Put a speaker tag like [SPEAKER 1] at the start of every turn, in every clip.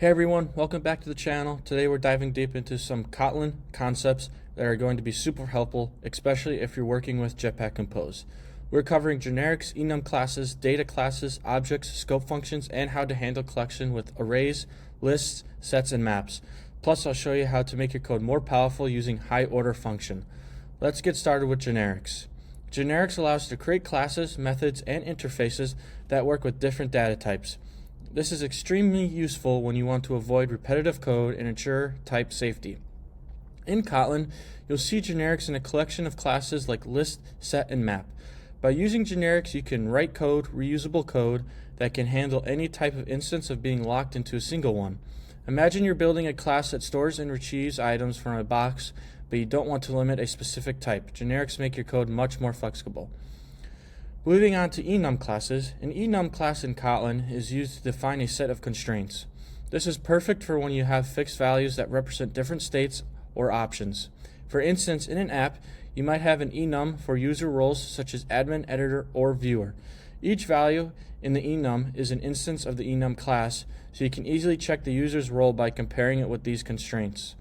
[SPEAKER 1] Hey everyone, welcome back to the channel. Today we're diving deep into some Kotlin concepts that are going to be super helpful, especially if you're working with Jetpack Compose. We're covering generics, enum classes, data classes, objects, scope functions, and how to handle collection with arrays, lists, sets, and maps. Plus, I'll show you how to make your code more powerful using high order function. Let's get started with generics. Generics allow us to create classes, methods, and interfaces that work with different data types. This is extremely useful when you want to avoid repetitive code and ensure type safety. In Kotlin, you'll see generics in a collection of classes like list, set, and map. By using generics, you can write code, reusable code, that can handle any type of instance of being locked into a single one. Imagine you're building a class that stores and retrieves items from a box, but you don't want to limit a specific type. Generics make your code much more flexible. Moving on to enum classes, an enum class in Kotlin is used to define a set of constraints. This is perfect for when you have fixed values that represent different states or options. For instance, in an app, you might have an enum for user roles such as admin, editor, or viewer. Each value in the enum is an instance of the enum class, so you can easily check the user's role by comparing it with these constraints.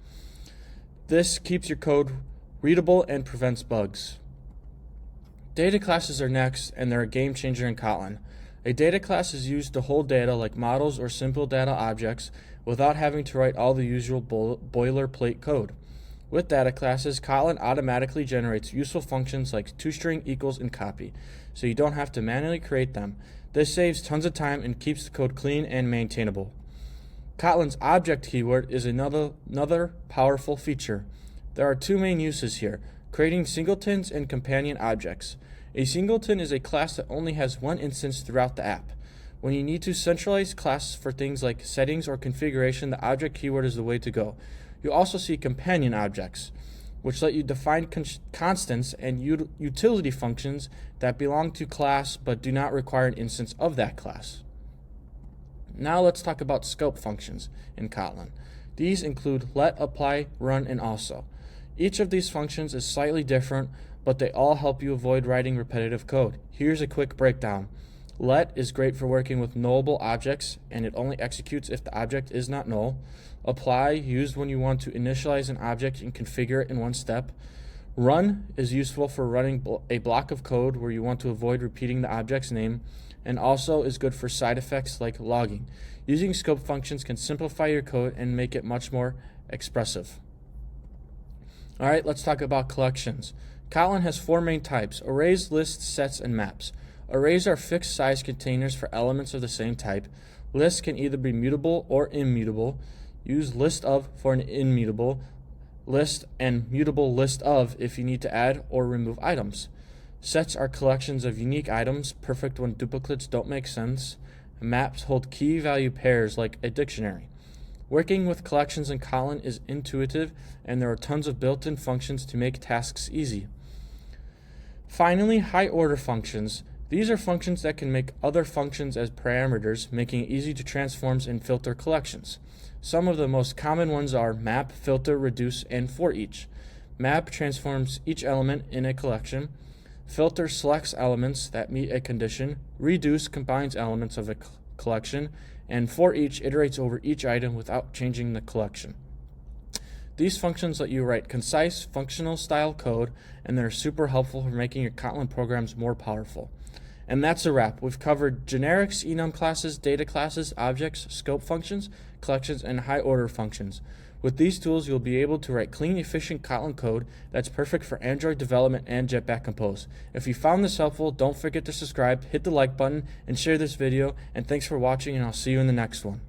[SPEAKER 1] This keeps your code readable and prevents bugs. Data classes are next, and they're a game changer in Kotlin. A data class is used to hold data like models or simple data objects without having to write all the usual boilerplate code. With data classes, Kotlin automatically generates useful functions like toString, equals, and copy, so you don't have to manually create them. This saves tons of time and keeps the code clean and maintainable. Kotlin's object keyword is another powerful feature. There are two main uses here: creating singletons and companion objects. A singleton is a class that only has one instance throughout the app. When you need to centralize classes for things like settings or configuration, the object keyword is the way to go. You also see companion objects, which let you define constants and utility functions that belong to class but do not require an instance of that class. Now let's talk about scope functions in Kotlin. These include let, apply, run, and also. Each of these functions is slightly different, but they all help you avoid writing repetitive code. Here's a quick breakdown. Let is great for working with nullable objects, and it only executes if the object is not null. Apply, used when you want to initialize an object and configure it in one step. Run is useful for running a block of code where you want to avoid repeating the object's name, and also is good for side effects like logging. Using scope functions can simplify your code and make it much more expressive. Alright, let's talk about collections. Kotlin has four main types: arrays, lists, sets, and maps. Arrays are fixed size containers for elements of the same type. Lists can either be mutable or immutable. Use list of for an immutable list and mutable list of if you need to add or remove items. Sets are collections of unique items, perfect when duplicates don't make sense. Maps hold key value pairs like a dictionary. Working with collections in Kotlin is intuitive, and there are tons of built-in functions to make tasks easy. Finally, high-order functions. These are functions that can make other functions as parameters, making it easy to transform and filter collections. Some of the most common ones are map, filter, reduce, and for each. Map transforms each element in a collection. Filter selects elements that meet a condition. Reduce combines elements of a collection. And for each iterates over each item without changing the collection. These functions let you write concise, functional style code, and they're super helpful for making your Kotlin programs more powerful. And that's a wrap. We've covered generics, enum classes, data classes, objects, scope functions, collections, and high order functions. With these tools, you'll be able to write clean, efficient Kotlin code that's perfect for Android development and Jetpack Compose. If you found this helpful, don't forget to subscribe, hit the like button, and share this video. And thanks for watching, and I'll see you in the next one.